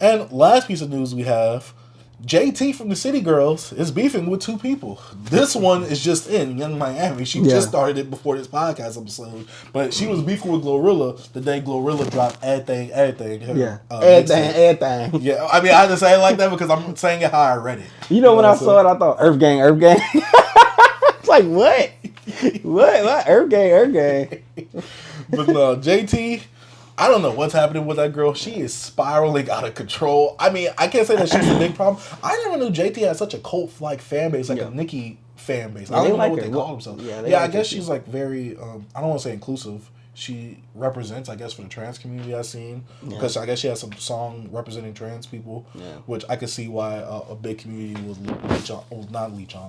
And last piece of news we have. JT from the City Girls is beefing with two people. This one is just in Young Miami. She just started it before this podcast episode. But she was beefing with Glorilla the day Glorilla dropped Everything. Everything. Yeah, I mean, I had to say it like that because I'm saying it how I read it. You know when I saw it, I thought Earth Gang. It's like, what? What? Earth Gang. But no, JT... I don't know what's happening with that girl. She is spiraling out of control. I mean, I can't say that she's a big problem. I never knew JT had such a cult-like fan base, like a Nicki fan base. I don't even know what they call themselves. Yeah, I guess she's like very, I don't want to say inclusive. She represents, I guess, for the trans community I've seen. Because I guess she has some song representing trans people, which I could see why a big community will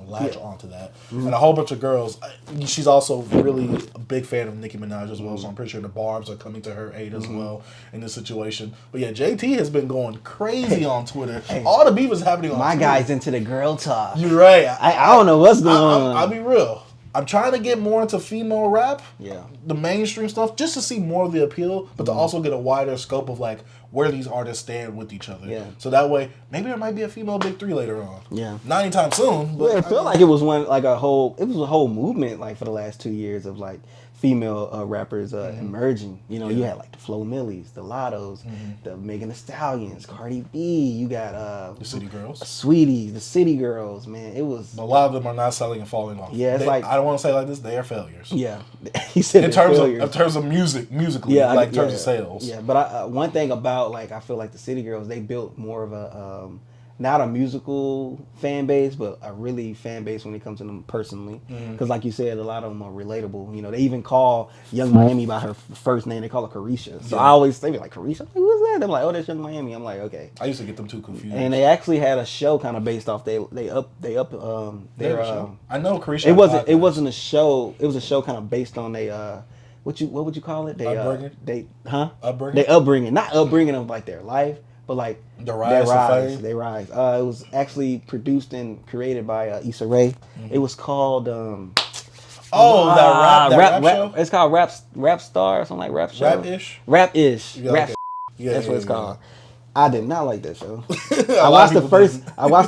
latch onto that. And a whole bunch of girls. She's also really a big fan of Nicki Minaj as well, so I'm pretty sure the Barbs are coming to her aid as well in this situation. But yeah, JT has been going crazy on Twitter. All the beef is happening on Twitter. My guy's into the girl talk. You're right. I don't know what's going on. I'll be real. I'm trying to get more into female rap, yeah, the mainstream stuff, just to see more of the appeal, but to also get a wider scope of like where these artists stand with each other. Yeah. So that way, maybe there might be a female Big Three later on. Yeah. Not anytime soon. But well, it felt like it was a whole movement like for the last 2 years of like female rappers emerging. You know, you had like the Flo Millis, the Lottos, the Megan Thee Stallions, Cardi B. You got the City Girls, Sweeties, the City Girls. Man, it was. But a lot of them are not selling and falling off. Yeah, it's like I don't want to say like this. They are failures. Yeah, he said in terms of musically, yeah, like in terms of sales. Yeah, but one thing about like I feel like the City Girls, they built more of a not a musical fan base, but a really fan base when it comes to them personally. Because like you said, a lot of them are relatable. You know, they even call Young Miami by her first name. They call her Carisha. So I always think like, Carisha? Like, who's that? They're like, oh, that's Young Miami. I'm like, okay. I used to get them too confused. And they actually had a show kind of based off. I know Carisha. It wasn't a show. It was a show kind of based on what would you call it? Upbringing. Upbringing. They upbringing, not upbringing of like their life, but like their rise. They rise. It was actually produced and created by Issa Rae. It was called that rap show. It's called Rap Star or something like Rap Show. Rap-ish. Yeah, That's what it's called. I did not like that show. I watched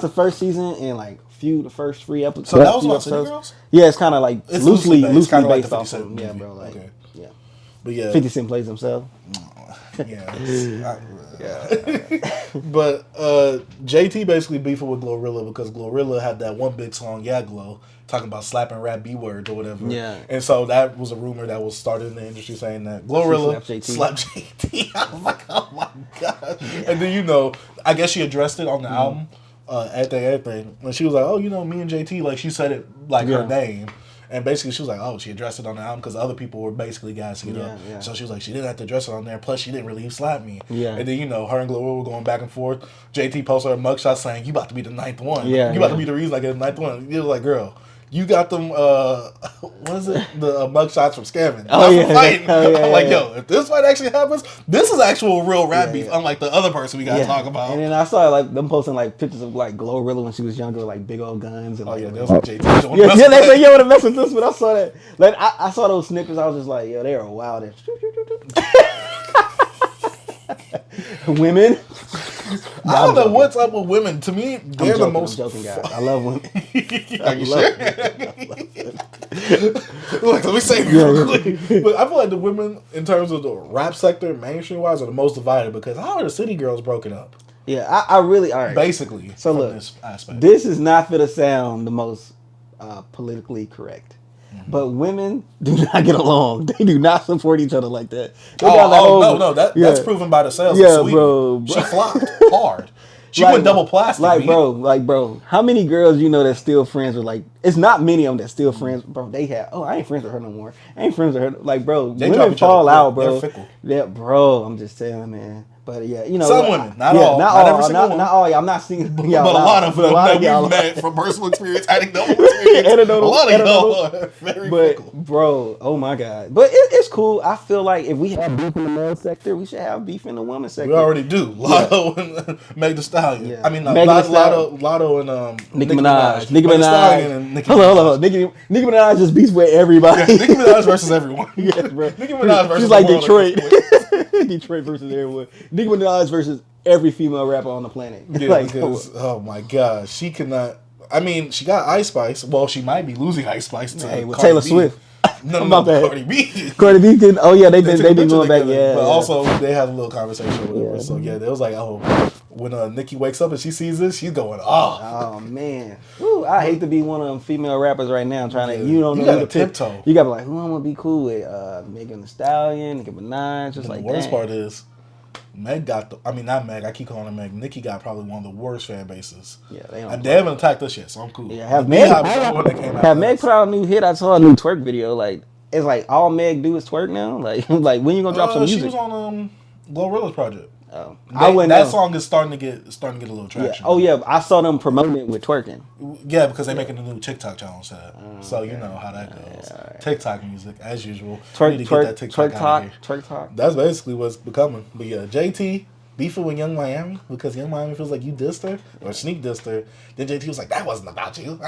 the first season and like the first 3 episodes. So that was about City Girls? Yeah, it's kind of like loosely based like off of them. Yeah, bro. Like, okay. Yeah. But yeah, 50 Cent plays himself. Yeah. But JT basically beefing with Glorilla because Glorilla had that one big song, Yeah Glow, talking about slapping rap B words or whatever. Yeah. And so that was a rumor that was started in the industry saying that Glorilla slapped JT. I was like, oh my God. Yeah. And then, I guess she addressed it on the album, Everything. And she was like, oh, me and JT, like she said it like her name. And basically, she was like, oh, she addressed it on the album because other people were basically gassing it up. Yeah. So she was like, she didn't have to address it on there. Plus, she didn't really slap me. Yeah. And then, her and Glorilla were going back and forth. JT posted her mugshot saying, you about to be the 9th one. Yeah. You about to be the reason I get the 9th one. You was like, girl, you got them, what is it? The mugshots from scamming. Oh, yeah. From fighting. I'm like, yo, if this fight actually happens, this is actual real rap beef, unlike the other person we got to talk about. And then I saw like them posting like pictures of like Glorilla when she was younger, like big old guns. And, that was like JT. They said, yo, to mess with this, but I saw that. Like, I saw those snippets, I was just like, yo, they are wild. Women. I don't know what's up with women. To me, they're the most. I'm joking, guys. I love women. Are you sure? Look, let me say real quick. But I feel like the women, in terms of the rap sector, mainstream wise, are the most divided because how are the City Girls broken up? Yeah, I really all right. Basically, so look, this aspect. This is not for to sound the most politically correct. But women do not get along. They do not support each other like that. That's proven by the sales. Yeah, of Sweetie. bro. She flopped hard. She went double plastic. Bro. How many girls that's still friends with like? It's not many of them that still friends, bro. They have. Oh, I ain't friends with her no more. I ain't friends with her. Like, bro, they women fall out, bro. They're fickle. Yeah, bro. I'm just saying, man. But yeah, some women, not all, not every single one. Not all. Yeah, I'm not seeing, but a lot of them that we've met from personal experience, anecdotal experience. A lot of y'all are very fickle. Bro, oh my God. But it's cool. I feel like if we have beef in the male sector, we should have beef in the women's sector. We already do. Lotto and Meg Thee Stallion. Yeah. I mean, Lotto and Nicki Minaj. Nicki Minaj. Hold on. Nicki Minaj just beats with everybody. Yeah, Nicki Minaj versus everyone. Yes, bro. Nicki Minaj versus she's like Detroit. Detroit versus everyone. Nicki Minaj versus every female rapper on the planet. Yeah, like, because oh my god, she cannot. I mean, she got Ice Spice. Well, she might be losing Ice Spice to hey, with Cardi Taylor B. Swift. No, My bad. Cardi B. Cardi B did. Oh yeah, they've took a been picture going back. together, Yeah, but yeah. also they had a little conversation or whatever. Yeah. So yeah, it was like, oh, when Nicki wakes up and she sees this, she's going, oh. Oh man, Ooh, I hate to be one of them female rappers right now. Trying to, Yeah. you don't You know gotta who to pick. tiptoe. You gotta be like, who I'm gonna be cool with? Megan Thee Stallion, Nicki Minaj, just And like the worst dang. part is, Meg got the. I mean, not Meg. I keep calling her Meg. Nicki got probably one of the worst fan bases. Yeah, they don't. And they haven't attacked us yet, so I'm cool. Yeah, have The Meg. Beehive was the one that came Have after Meg us. put out a new hit? I saw a new twerk video. Like it's like all Meg do is twerk now. Like like when you gonna drop some She music? was on Glorilla's project. Oh, I wouldn't that know. song is starting to get a little Yeah. traction. Oh yeah, I saw them promoting it with twerking. Yeah, because they're making a new TikTok challenge set. So you know how that goes. alright. TikTok music, as usual. Twerk, We need to get that TikTok twerk out talk, of here. twerk talk. That's basically what's becoming. But yeah, JT beefing with Young Miami because Young Miami feels like you dissed her or sneak dissed her. Then JT was like, that wasn't about you.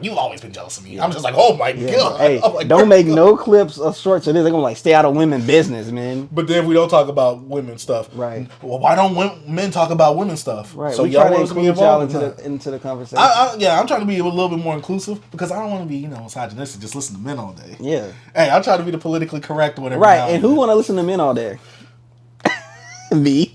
You've always been jealous of me. I'm just like, oh my god. Hey, I'm like, don't make no clips of shorts of this. They're gonna like stay out of women business, man. But then we don't talk about women stuff. Right. Well, why don't men talk about women stuff? Right. So we y'all try to want us to be include y'all involved in into that? the conversation. I'm trying to be a little bit more inclusive because I don't want to be, misogynistic, just listen to men all day. yeah. Hey, I try to be the politically correct or whatever. Right. now And who then. want to listen to men all day? Me.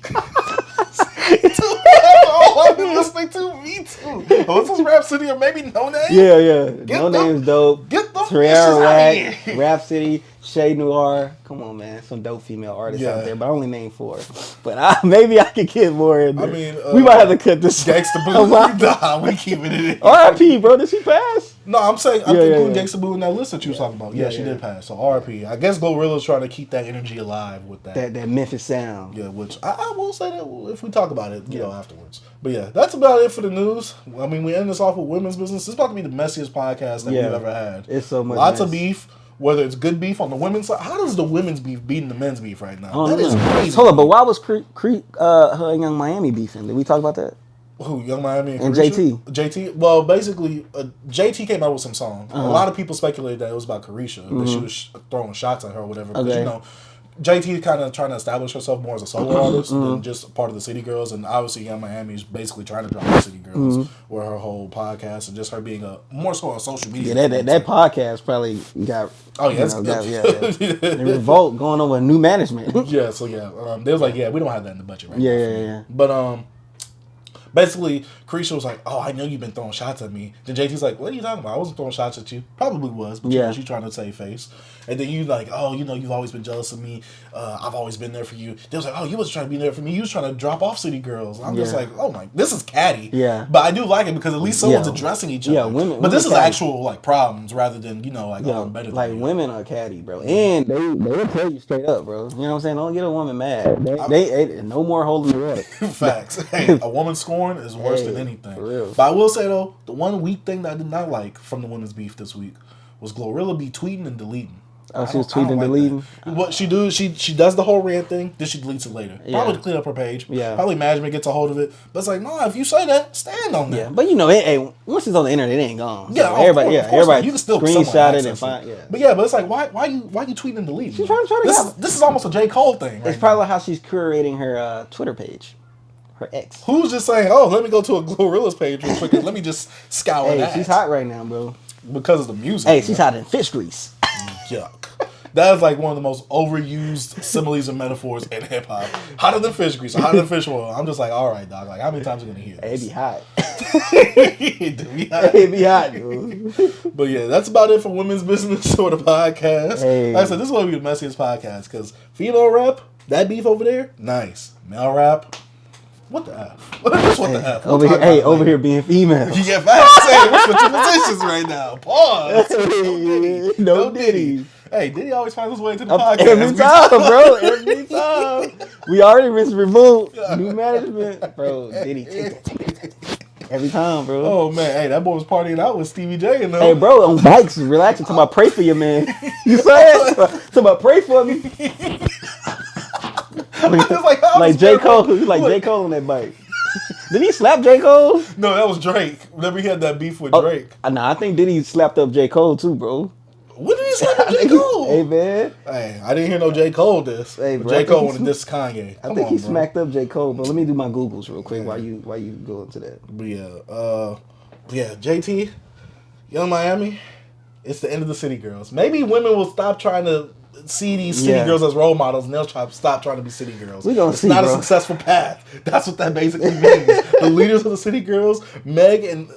Oh, I've been listening to me too. What's this Rap City or maybe No Name? Yeah, yeah. Get No them- Name's dope. Get them Tierra bitches out Whack, here. Rap City, Shay Noir. Come on, man. Some dope female artists Yeah. out there, but I only named 4. But maybe I could get more in there. I mean, we might have to cut this. Gangsta Boo. Oh, my- Nah, we keeping it in. R.I.P. bro. Did she pass? No, I'm saying I'm Yeah, including yeah. Gangsta Boo in that list that you was talking about. Yeah, Yeah, she yeah. did pass. So RP. I guess Glorilla's trying to keep that energy alive with that. That Memphis sound. Yeah, which I will say that if we talk about it, you know, afterwards. But yeah, that's about it for the news. I mean, we end this off with women's business. This is about to be the messiest podcast that Yeah. we've ever had. It's so much Lots mess. of beef, whether it's good beef on the women's side. How does the women's beef beating the men's beef right now? Oh, That is no. crazy. Hold on, but why was her and Young Miami beefing? Did we talk about that? Who, Young Miami And Carisha? JT? JT? Well, basically, JT came out with some song. Uh-huh. A lot of people speculated that it was about Carisha, that she was throwing shots at her or whatever. Because, Okay. you know, JT kind of trying to establish herself more as a solo artist than just part of the City Girls. And obviously, Young Miami is basically trying to drop the City Girls or her whole podcast and just her being more so on social media. Yeah, that podcast probably got. Oh, yeah, you it's know, good. The revolt going on with new management. Yeah, so yeah, they was like, yeah, we don't have that in the budget right now. Yeah. But basically, Carisha was like, "Oh, I know you've been throwing shots at me." Then JT's like, "What are you talking about? I wasn't throwing shots at you. Probably was, but you Yeah. know, she's trying to save face." And then you like, "Oh, you know, you've always been jealous of me. I've always been there for you." They was like, "Oh, you wasn't trying to be there for me. You was trying to drop off City Girls." I'm just Yeah. like, "Oh my, this is catty." Yeah. But I do like it because at least someone's Yeah. addressing each other. Yeah, women- But this women is catty. actual like problems rather than like, Yeah, oh, I'm better than like you. women are catty, bro, and they will tell you straight up, bro. You know what I'm saying? Don't get a woman mad. They no more holding her up. Facts. Hey, a woman scorn is worse than Hey, anything. for real. But I will say though, the one weak thing that I did not like from the women's beef this week was Glorilla be tweeting and deleting. Oh, she was I don't tweeting and like deleting? that. What she do? She does the whole rant thing, then she deletes it later. Yeah. Probably to clean up her page. Yeah. Probably management gets a hold of it. But it's like, no, if you say that, stand on that. Yeah, but you know, hey, once it's on the internet, it ain't gone. Yeah, So of everybody, course, yeah, of course everybody you can still screenshot somewhat it access and find. Yeah, But yeah, but it's like, why you tweeting and deleting? She's trying to this is almost a J. Cole thing. Right it's probably how she's curating her Twitter page, her ex. Who's just saying, oh, let me go to a Glorilla's page real quick and let me just scour Hey, that. she's hot right now, bro. Because of the music. Hey, she's hot in fish grease. Yuck. That is like one of the most overused similes and metaphors in hip hop. Hotter than fish grease, hotter than fish oil. I'm just like, all right, dog. Like, how many times are you gonna hear Hey, it this? be hot. It be hot. It be hot, dude. But yeah, that's about it for Women's Business sort of podcast. Hey. Like I said, this is going to be the messiest podcast because female rap, that beef over there, nice. Male rap, what the F? Just what the F? We'll Over talk here, about hey, it over later. here being female. Yeah, facts. Hey, we're switching positions right now. Pause. No Diddy. Hey, Diddy always finds his way to the podcast. Every time, bro. Every time. We already rinsed revolt. New management. Bro, Diddy, take that. Every time, bro. Oh man, hey, that boy was partying out with Stevie J and them. Hey, bro, on bikes, relaxing. Talking about pray for your man. You say it? Talking about pray for me. Like J. Cole. Like J. Cole on that bike. Did he slap J. Cole? No, that was Drake. Whenever he had that beef with Oh, Drake. Nah, I think Diddy slapped up J. Cole too, bro. When did he he slapped up J. Cole. Hey, man. Hey, I didn't hear no J. Cole diss. Hey, bro, J. Cole wanted to diss Kanye. I think he smacked up J. Cole, but let me do my Googles real quick while you go into that. But yeah, JT, Young Miami, it's the end of the city girls. Maybe women will stop trying to see these city girls as role models, and they'll stop trying to be city girls. It's not a successful path. That's what that basically means. The leaders of the city girls, Meg and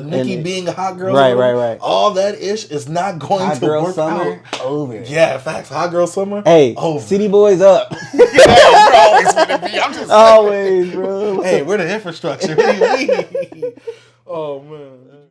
Nicki being hot girls, right. All that ish is not going hot to girl work summer out. over. Yeah, facts. Hot girl summer. Hey, over. City boys up. Yeah, we're always gonna be. I'm just always, bro. Hey, we're the infrastructure. Oh man.